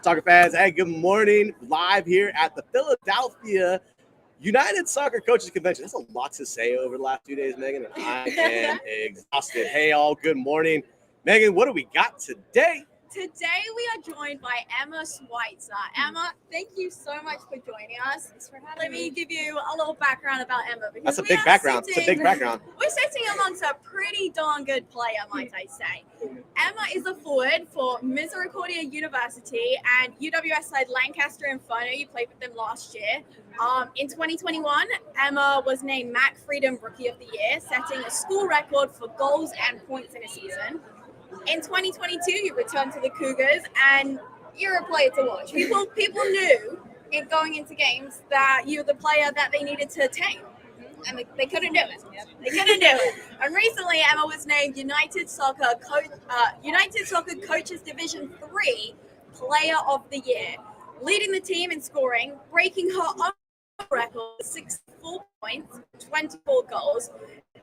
Soccer fans, hey, good morning. Live here at the Philadelphia United Soccer Coaches Convention. That's a lot to say over the last 2 days, Megan, and I am exhausted. Hey, all, good morning. Megan, what do we got today? Today we are joined by Emma Sweitzer. Emma, thank you so much for joining us. Thanks for having Let me. me give you a little background about Emma. That's a big background. It's a big background. We're sitting amongst a pretty darn good player, might I say. Emma is a forward for Misericordia University and UWS side Lancaster Inferno. You played with them last year. In 2021, Emma was named Mac Freedom Rookie of the Year, setting a school record for goals and points in a season. In 2022, you returned to the Cougars, and you're a player to watch. People knew in going into games that you were the player that they needed to tame, and they couldn't do it. They couldn't do it. And recently, Emma was named United Soccer Coaches Division 3 Player of the Year, leading the team in scoring, breaking her own record, 64 points, 24 goals,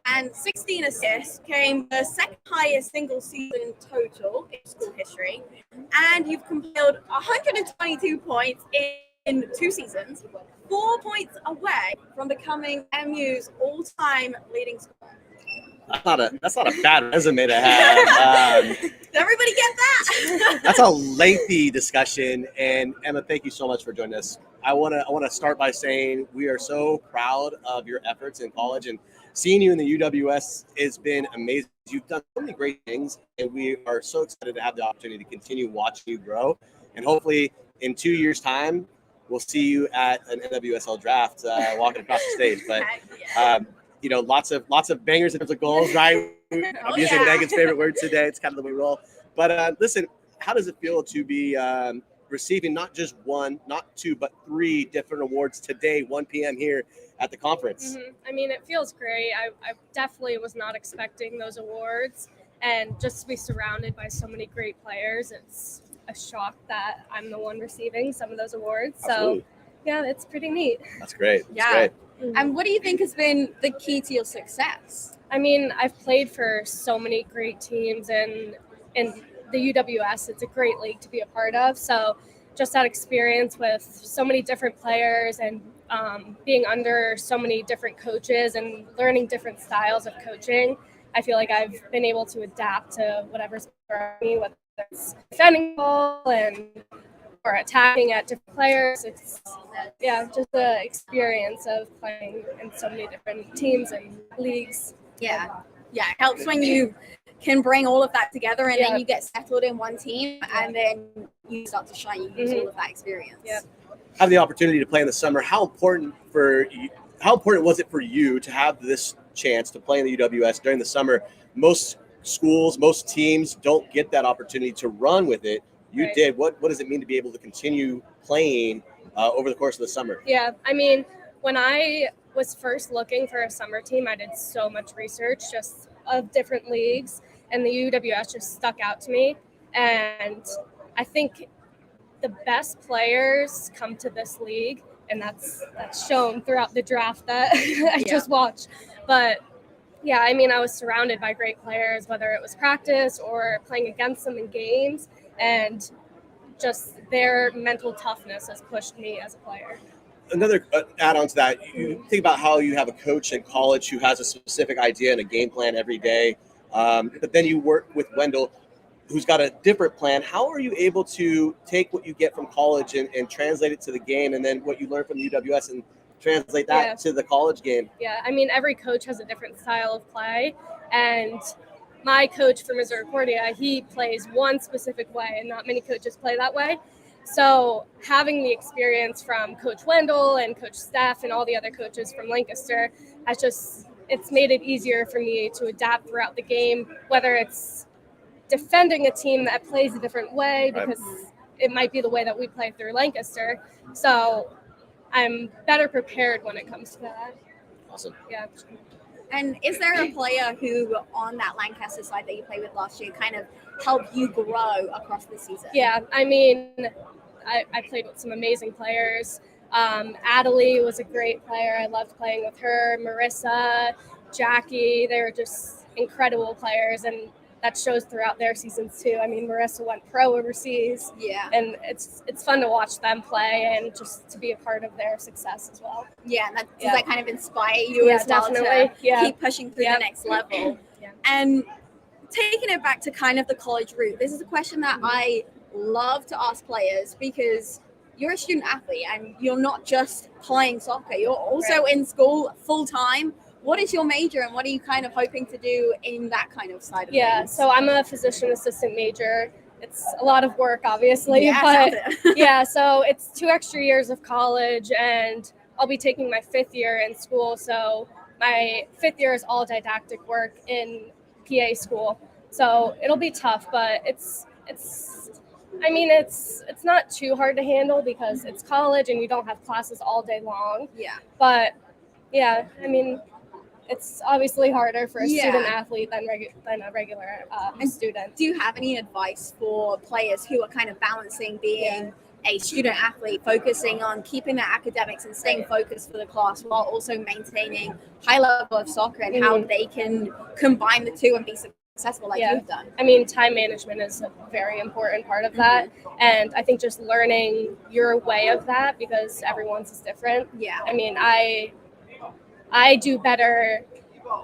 and 16 assists, came the second highest single season total in school history. And you've compiled 122 points in 2 seasons, 4 points away from becoming MU's all-time leading scorer. That's not a bad resume to have. Did everybody get that? That's a lengthy discussion, and Emma, thank you so much for joining us. I want to start by saying we are so proud of your efforts in college, and seeing you in the UWS has been amazing. You've done so many great things, and we are so excited to have the opportunity to continue watching you grow. And hopefully, in 2 years' time, we'll see you at an NWSL draft walking across the stage. But lots of bangers in terms of goals, right? I'm using Megan's favorite word today. It's kind of the way we roll. But listen, how does it feel to be receiving not just one, not two, but 3 different awards today, 1 p.m. here at the conference? Mm-hmm. I mean, it feels great. I definitely was not expecting those awards, and just to be surrounded by so many great players, it's a shock that I'm the one receiving some of those awards. Absolutely. So, yeah, it's pretty neat. That's great. Yeah. Great. Mm-hmm. And what do you think has been the key to your success? I mean, I've played for so many great teams, and in the UWS, it's a great league to be a part of. So just that experience with so many different players and being under so many different coaches and learning different styles of coaching, I feel like I've been able to adapt to whatever's around me, whether it's defending ball or attacking at different players. It's just the experience of playing in so many different teams and leagues. Yeah, it helps when you can bring all of that together, and then you get settled in one team, and then you start to shine. You use all of that experience. Yeah. Have the opportunity to play in the summer. How important was it for you to have this chance to play in the UWS during the summer? Most schools, most teams don't get that opportunity to run with it. You did. What does it mean to be able to continue playing over the course of the summer? Yeah, I mean, when I was first looking for a summer team, I did so much research just of different leagues, and the UWS just stuck out to me. And I think the best players come to this league, and that's shown throughout the draft that I just watched. But yeah, I mean, I was surrounded by great players, whether it was practice or playing against them in games, and just their mental toughness has pushed me as a player. Another add-on to that, you think about how you have a coach in college who has a specific idea and a game plan every day, but then you work with Wendell, who's got a different plan. How are you able to take what you get from college and translate it to the game, and then what you learn from UWS and translate that to the college game? Yeah, I mean, every coach has a different style of play, and my coach for Misericordia, he plays one specific way, and not many coaches play that way. So having the experience from Coach Wendell and Coach Steph and all the other coaches from Lancaster it's made it easier for me to adapt throughout the game, whether it's defending a team that plays a different way, because it might be the way that we play through Lancaster. So I'm better prepared when it comes to that. Awesome. Yeah. And is there a player who on that Lancaster side that you played with last year kind of helped you grow across the season? Yeah, I mean, I played with some amazing players. Adelie was a great player. I loved playing with her. Marissa, Jackie, they were just incredible players. And that shows throughout their seasons too. I mean, Marissa went pro overseas, Yeah. and it's fun to watch them play and just to be a part of their success as well. Yeah, and does Yeah. that kind of inspire you Yeah, as well definitely. to Yeah. keep pushing through the next level? Yeah. And taking it back to kind of the college route, this is a question that I love to ask players because you're a student athlete and you're not just playing soccer, you're also Right. in school full time. What is your major and what are you kind of hoping to do in that kind of side of things? So I'm a physician assistant major. It's a lot of work, obviously, Yeah, but sounds it. yeah, so it's 2 extra years of college, and I'll be taking my 5th year in school. So my 5th year is all didactic work in PA school. So it'll be tough, but it's not too hard to handle because it's college and you don't have classes all day long. Yeah. But yeah, I mean, it's obviously harder for a Yeah. student athlete than a regular student. Do you have any advice for players who are kind of balancing being a student athlete, focusing on keeping their academics and staying focused for the class while also maintaining high level of soccer and how they can combine the two and be successful like you've done? I mean, time management is a very important part of that. And I think just learning your way of that, because everyone's is different. Yeah. I mean, I do better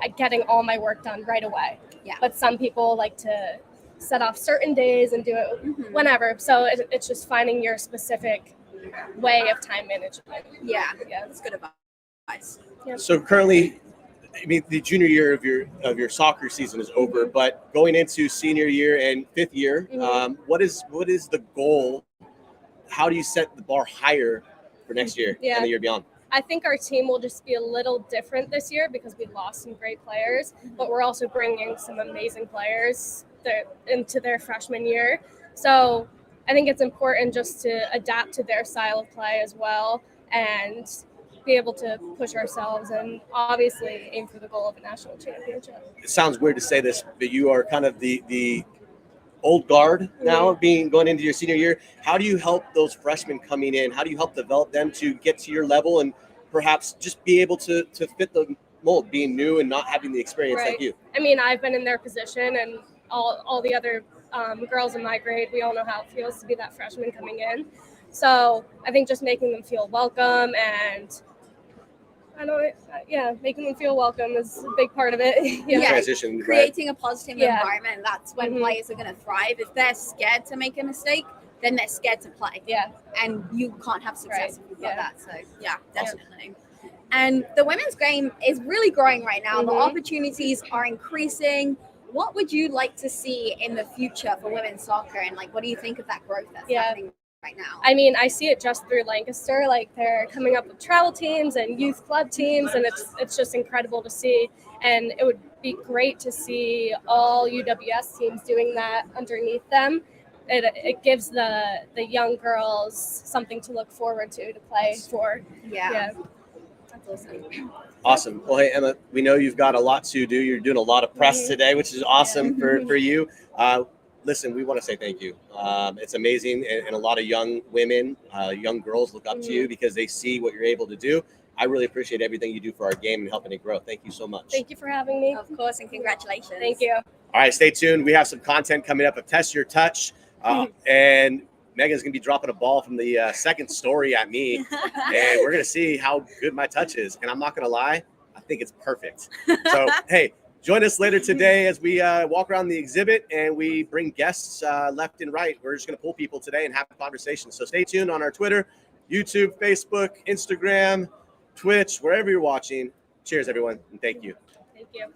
at getting all my work done right away. Yeah. But some people like to set off certain days and do it whenever. So it's just finding your specific way of time management. Yeah, that's good advice. Yeah. So currently, I mean, the junior year of your soccer season is over, but going into senior year and 5th year, what is the goal? How do you set the bar higher for next year and the year beyond? I think our team will just be a little different this year because we lost some great players, but we're also bringing some amazing players into their freshman year. So I think it's important just to adapt to their style of play as well and be able to push ourselves and obviously aim for the goal of a national championship. It sounds weird to say this, but you are kind of the old guard now, going into your senior year. How do you help those freshmen coming in? How do you help develop them to get to your level and perhaps just be able to fit the mold, being new and not having the experience like you? I mean, I've been in their position, and all the other girls in my grade, we all know how it feels to be that freshman coming in. So I think just making them feel welcome and making them feel welcome is a big part of it. Transition, creating a positive environment. That's when players are going to thrive. If they're scared to make a mistake, then they're scared to play. Yeah. And you can't have success if you've got that. So yeah, definitely. And the women's game is really growing right now. The opportunities are increasing. What would you like to see in the future for women's soccer? And what do you think of that growth that's happening right now? I mean, I see it just through Lancaster. They're coming up with travel teams and youth club teams, and it's just incredible to see. And it would be great to see all UWS teams doing that underneath them. It gives the young girls something to look forward to play for. Yeah. That's awesome. Awesome. Well, hey, Emma, we know you've got a lot to do. You're doing a lot of press today, which is awesome for you. Listen, we want to say thank you. It's amazing. And a lot of young women, young girls look up to you because they see what you're able to do. I really appreciate everything you do for our game and helping it grow. Thank you so much. Thank you for having me. Of course, and congratulations. Thank you. All right, stay tuned. We have some content coming up of Test Your Touch. And Megan's going to be dropping a ball from the second story at me. And we're going to see how good my touch is. And I'm not going to lie, I think it's perfect. So, hey, join us later today as we walk around the exhibit and we bring guests left and right. We're just going to pull people today and have a conversation. So stay tuned on our Twitter, YouTube, Facebook, Instagram, Twitch, wherever you're watching. Cheers, everyone, and thank you. Thank you.